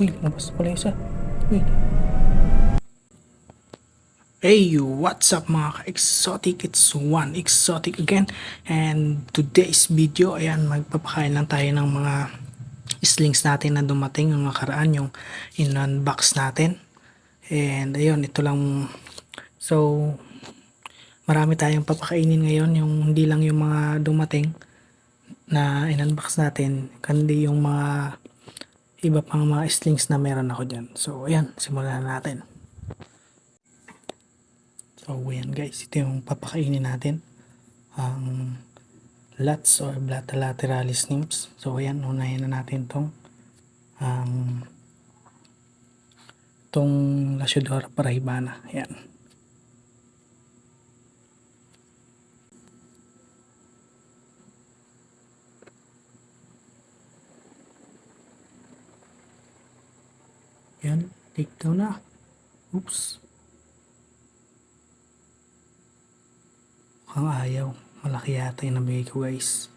Uy, lumabas pala isa. Uy. Hey, what's up mga ka-exotic? It's one exotic again. And today's video, ayan, magpapakain lang tayo ng mga slings natin na dumating yung nakaraan, yung in-unbox natin. And ayun, ito lang. So, marami tayong papakainin ngayon, yung hindi lang yung mga dumating na in-unbox natin, kundi yung mga iba pang mga slings na meron ako dyan. So, ayan, simulan na natin. So, ayan guys, ito yung papakainin natin. Ang LATs or Blatta lateralis nymphs. So, ayan, unahin na natin tong Lasiodora parahibana. Ayan. Ayan, take down na. Oops. Mukhang ayaw. Malaki yata yung nabigay ko guys.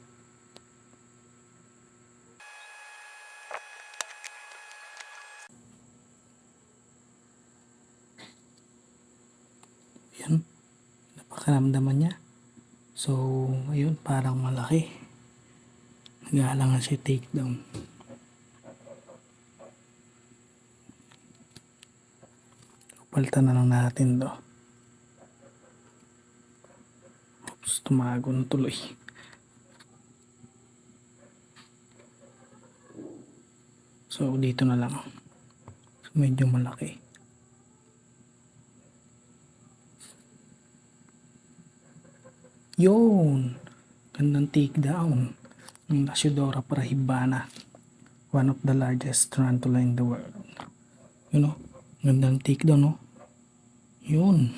Ayan. Napakaramdaman niya. So, ayun, parang malaki. Nag-aalangan siya take down. Palitan na lang natin to. Oops, tumago na tuloy. So, dito na lang. So, medyo malaki. Yun! Gandang take down. Yung Lasiodora parahibana. One of the largest tarantula in the world. You know? Gandang take down, no? Yun.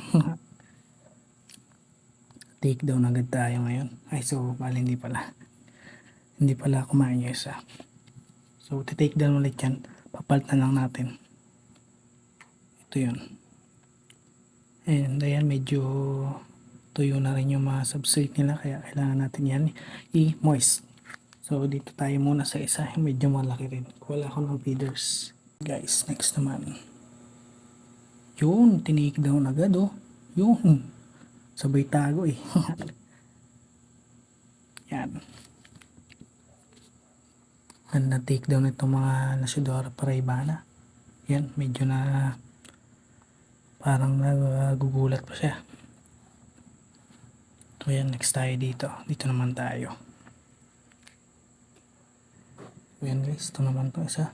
Take down agad tayo ngayon. Ay, so, bali hindi pala. Hindi pala kumain yung isa. So, take down ulit yan. Papalitan lang natin. Ito yun. And ayan, medyo tuyo na rin yung mga substrate nila. Kaya kailangan natin yan i-moist. So, dito tayo muna sa isa. Medyo malaki rin. Wala ako ng feeders. Guys, next naman. Yun, tinake down agad oh. Yun. Sabay tago eh. Yan. Ganda take down itong mga Lasiodora parahibana. Yan, medyo na parang nagugulat pa siya. So yan, next tayo dito. Dito naman tayo. So yan guys, ito naman to isa.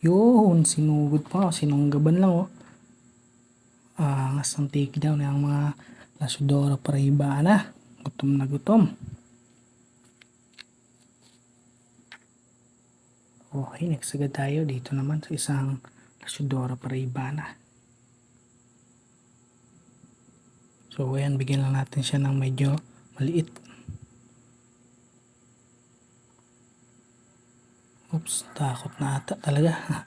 Yun, sinugod pa. Sinunggaban lang oh. Angas ang take down ng mga Lasiodora parahibana. Gutom na gutom. Okay, next agad tayo. Dito naman sa isang Lasiodora parahibana. So ayan, bigyan lang natin siya ng medyo maliit. Oops, takot na ata talaga.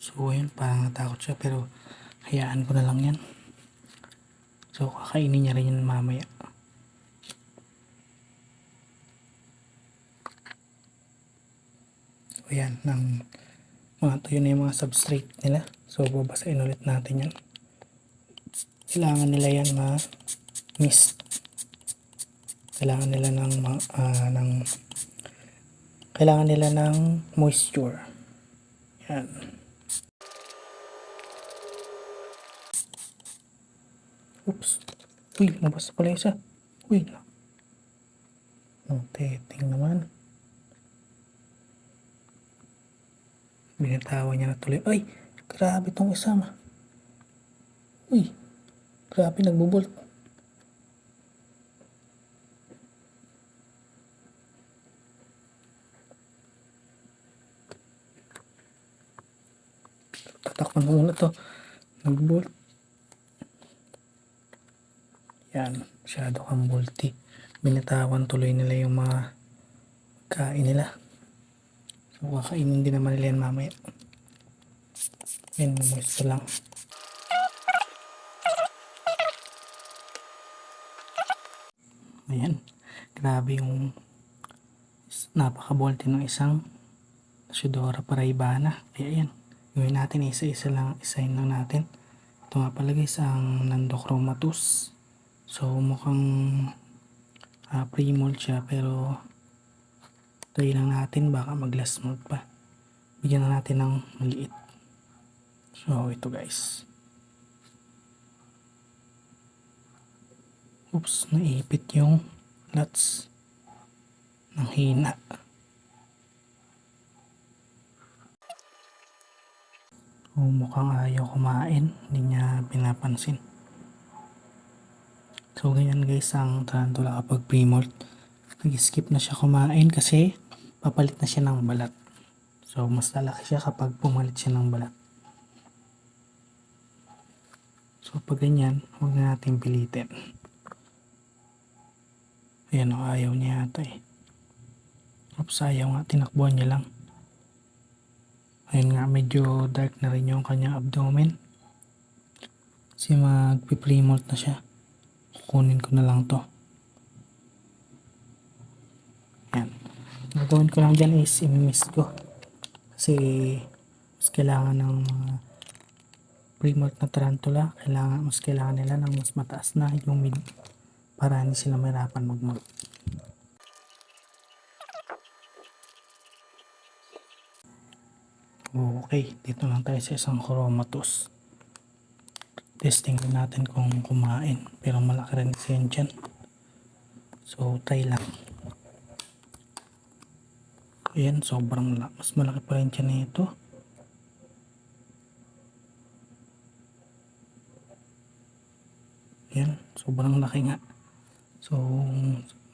So ayun, parang natakot siya pero hayaan ko na lang yan. So kakainin niya rin yan mamaya. So ayan, mga tuyo na yung mga substrate nila. So babasahin ulit natin yan. Kailangan nila yan ma-mist. Kailangan nila kailangan nila ng moisture. Yan. Oops. Uy, lumabas pala isa. Uy. Teting naman. Binitawan niya na tuloy. Ay, grabe tong isa ma. Uy, grabe nagbubolt. Tatakpan ko muna to. Nagbolt. Yan, masyado kang bulty. Binitawan tuloy nila yung mga kain nila. So kakainin din naman nila yan mamaya. Yan, moist lang. Ayan, grabe yung napaka-bulky ng isang Shudora Paraibana. Kaya yan, gawin natin isa-isa lang, isahin lang natin. Ito nga pala guys ang Nandochromatus. So mukhang pre-mold siya, pero try lang natin, baka mag last mold pa. Bigyan na natin ng maliit. So ito guys. Oops, naipit yung lots ng hina. Mukhang ayaw kumain, hindi niya pinapansin. So ganyan guys ang tarantula kapag pre-molt. Nag-skip na siya kumain kasi papalit na siya ng balat. So mas lalaki siya kapag pumalit siya ng balat. So pag ganyan, huwag na natin pilitin. Ayan o, ayaw niya yata eh. Oops, ayaw nga, tinakbuhan niya lang. Ayun nga, medyo dark na rin yung kanyang abdomen. Kasi magpi-pre-molt na siya. Kukunin ko na lang to. Ayan. Gagawin ko lang dyan is i-mist ko. Kasi mas kailangan ng pre-molt na tarantula. Mas kailangan nila ng mas mataas na humid para hindi sila mahirapan mag-molt. Okay, dito lang tayo sa isang Chromatus. Testing natin kung kumain, pero malaki rin kasi yun dyan. So try lang. Ayan, sobrang mas malaki pa rin dyan ito. Ayan, sobrang laki nga. So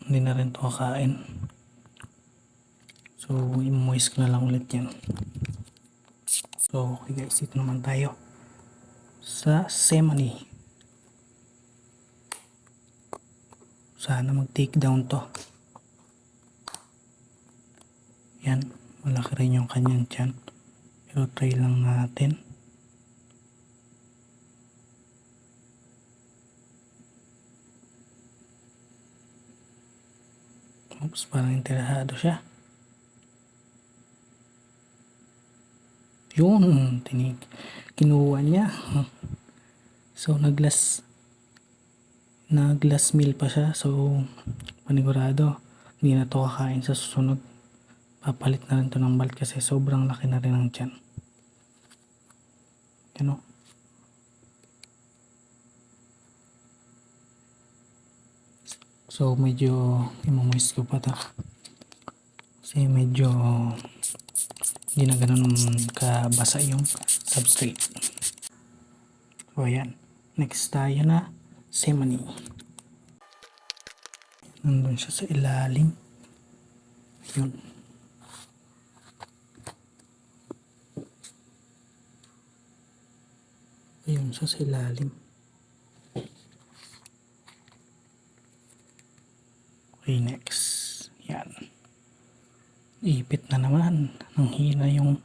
hindi na rin ito kakain. So i-moist ko na lang ulit yan. So okay guys, ito naman tayo sa Semani. Sana mag-take down to. Yan, malaki rin yung kanyang tiyan. Pero try lang natin. Oops, parang interesado siya. Yun, kinuha niya. So nag-last meal pa siya. So panigurado hindi na to kakain sa susunod. Papalit na rin to ng balat kasi sobrang laki na rin ng tiyan. Yan o. So medyo imamoist ko pa to. Kasi medyo hindi na ganun kabasa yung substrate. So ayan, next tayo na Semani. Nandun siya sa ilalim. Yun. Ayun siya sa ilalim. Okay, next. Yan. Ipit na naman. Nang hina yung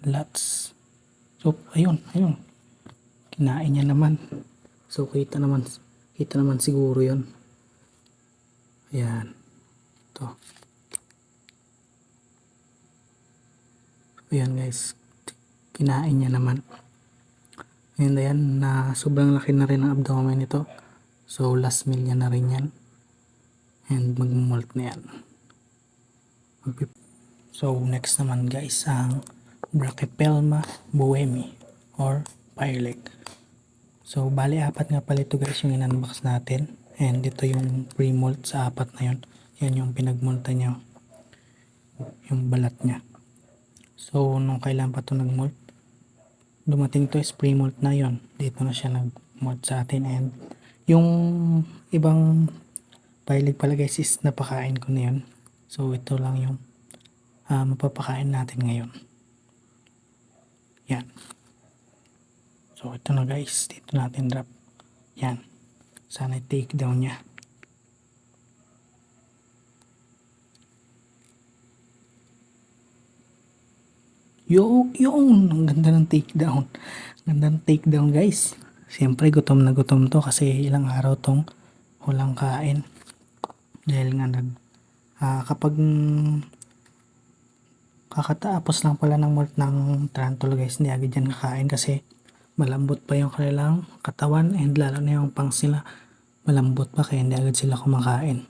lots. So, ayun. Kinain niya naman. So, kita naman siguro yun. Ayan. Ito. Ayan guys. Kinain niya naman. And ayan, na sobrang laki na rin ang abdomen nito. So, last meal niya na rin yan. And mag-molt na yan. So next naman guys ang Brachypelma boehmii or fireleg. So bali apat nga pala ito guys yung in-unbox natin, and ito yung pre-molt sa apat na yun. Yan yung pinag-molta niya, yung balat niya. So nung kailan pa ito nag-molt, dumating to is pre-molt na yon. Dito na siya nag-molt sa atin, and yung ibang fireleg pala guys is napakain ko na yun. So ito lang yung mapapakain natin ngayon. Yan. So ito na guys, dito natin drop. Yan. Sana take down niya. Yung, ang ganda ng takedown. Ganda ng takedown guys. Siyempre gutom na gutom to kasi ilang araw tong walang kain. Dahil nga kapag kakatapos lang pala ng molt ng tarantula guys, hindi agad yan kakain kasi malambot pa yung kanilang katawan and lalo na yung pangs nila malambot pa kaya hindi agad sila kumakain.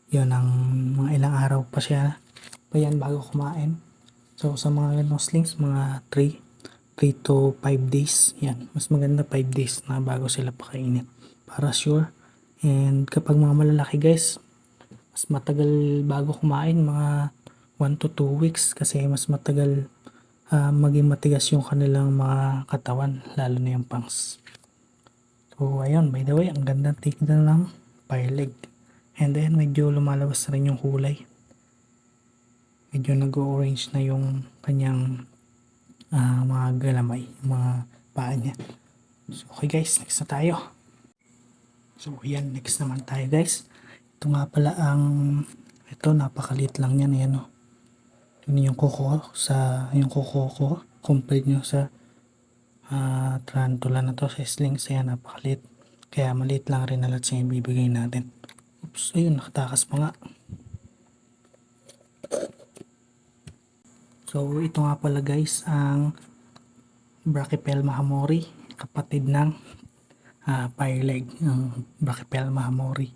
Yun ang mga ilang araw pa siya pa yan bago kumain. So sa mga Muslims, mga 3 to 5 days. Yan, mas maganda 5 days na bago sila pakainin para sure. And kapag mga malalaki guys, mas matagal bago kumain, mga 1 to 2 weeks kasi mas matagal maging matigas yung kanilang mga katawan, lalo na yung pangs. So ayun, by the way, ang ganda tignan ng fire leg. And then medyo lumalabas na rin yung kulay. Medyo nag-orange na yung kanyang mga galamay, mga paa niya. So okay guys, next na tayo. So yan, next naman tayo guys. Ito nga pala ito napakalit lang yan, ayan o. Yun yung kuko ko compared nyo sa tarantula na to sa slings, ayan napakalit. Kaya maliit lang rin alat sa ibibigay natin. Oops, ayun, nakatakas pa nga. So ito nga pala guys ang Brachypelma hamori, kapatid ng fire leg, ang Brachypelma hamori.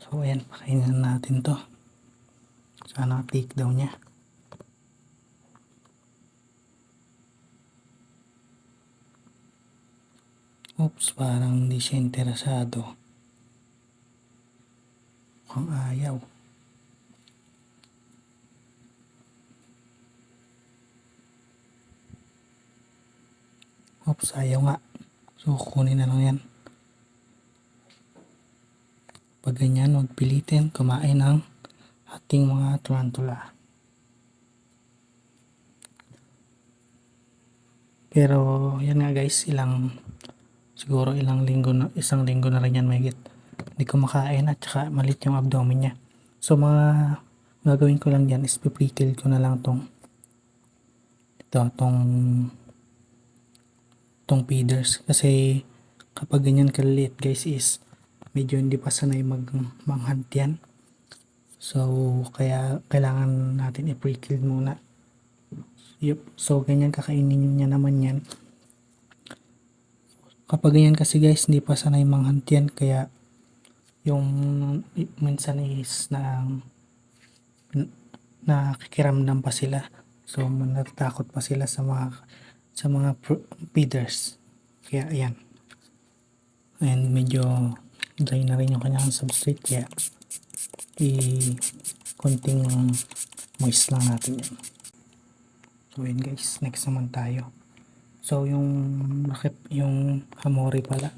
So ayan, pakainin natin to. Sana take down niya. Oops, parang hindi siya interesado. Mukhang ayaw. Oops, ayaw nga. So kukunin na lang yan. Pag ganyan, huwag pilitin kumain ng ating mga tarantula. Pero yan nga guys, siguro isang linggo na rin yan mahigit. Hindi kumakain at saka malit yung abdomen niya. So mga gagawin ko lang yan is pipritil ko na lang tong feeders. Kasi kapag ganyan kaliit guys is medyo hindi pa sanay manghunt yan. So kaya kailangan natin i-pre-kill muna. So ganyan kakainin niya naman yan. Kapag ganyan kasi guys, hindi pa sanay manghunt yan, kaya yung minsan is nakikiramdam pa sila. So natatakot pa sila sa mga feeders. Kaya ayan. And medyo dry na rin yung kanyang substrate, kaya konting moist lang natin yan. So yun guys, next naman tayo. So yung hamori pala,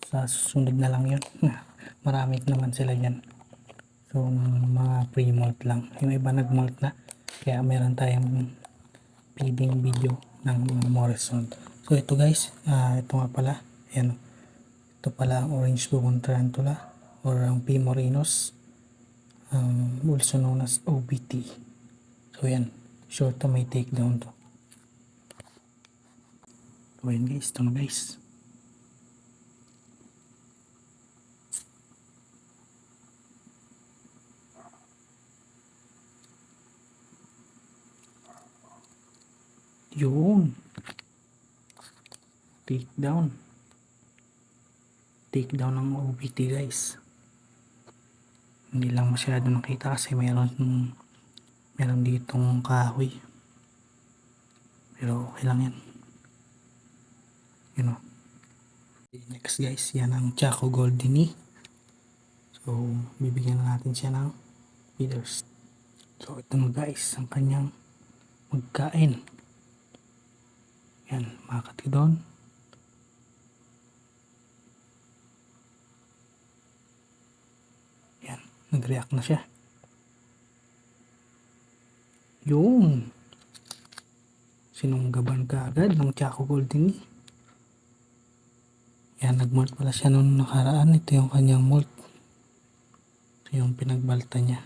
sa susunod na lang yun. Marami naman sila yan. So mga pre-molt lang. Yung iba nag-molt na, kaya meron tayong feeding video ng mga Morrison. So ito guys, ito nga pala, ayan, ito pala ang orange bubon tarantula or ang P. morinus, also known as OBT. So yan, sure to may takedown to. So yan guys, ito na guys. Yun. Takedown ng OBT guys. Hindi lang masyado nakita kasi meron ditong kahoy. Pero okay lang yan. You know. Next guys, yan ang Chaco Goldini. So bibigyan na natin siya ng feeders. So ito na guys, ang kanyang magkain. Yan, makakati doon. Yan, nag-react na siya. Yung sinunggaban ka agad ng Chaco Goldini. Yan, nag-molt pala siya nung nakaraan. Ito yung kanyang molt. Ito yung pinagbalta niya.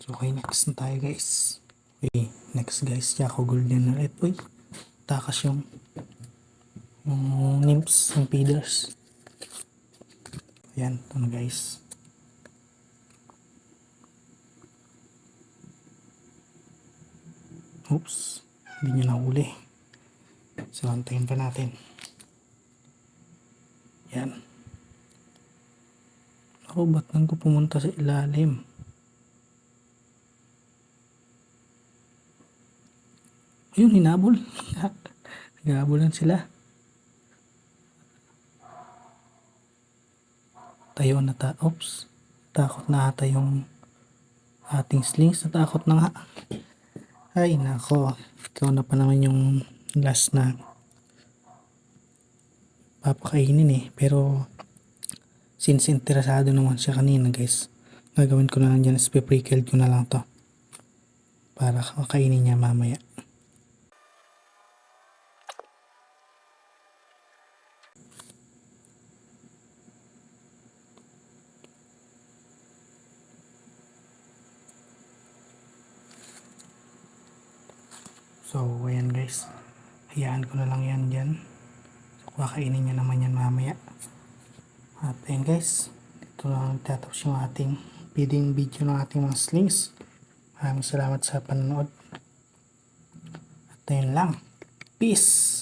So okay, next na tayo guys. Okay, next guys, Jacko Golden ulit. Uy, takas yung nymphs, yung feeders. Ayan, ito na guys. Oops, hindi nyo nahuli. So, antayin pa natin. Yan. Ako, ba't nang ko pumunta sa ilalim? Ayun, hinabol. Hinabolan sila. Tayo na Oops. Takot na ata yung ating slings. Natakot na nga. Ay, nako. Ikaw na pa naman yung last na papakainin eh. Pero, since interesado naman siya kanina guys, gagawin ko na lang dyan is pre-killed ko na lang to. Para kakainin niya mamaya. So, ayan guys. Hayaan ko na lang yan dyan. So, kakainin niya naman yan mamaya. At ayan guys. Ito lang tatapos yung ating feeding video ng ating mga slings. Maraming salamat sa panonood. At ayun lang. Peace!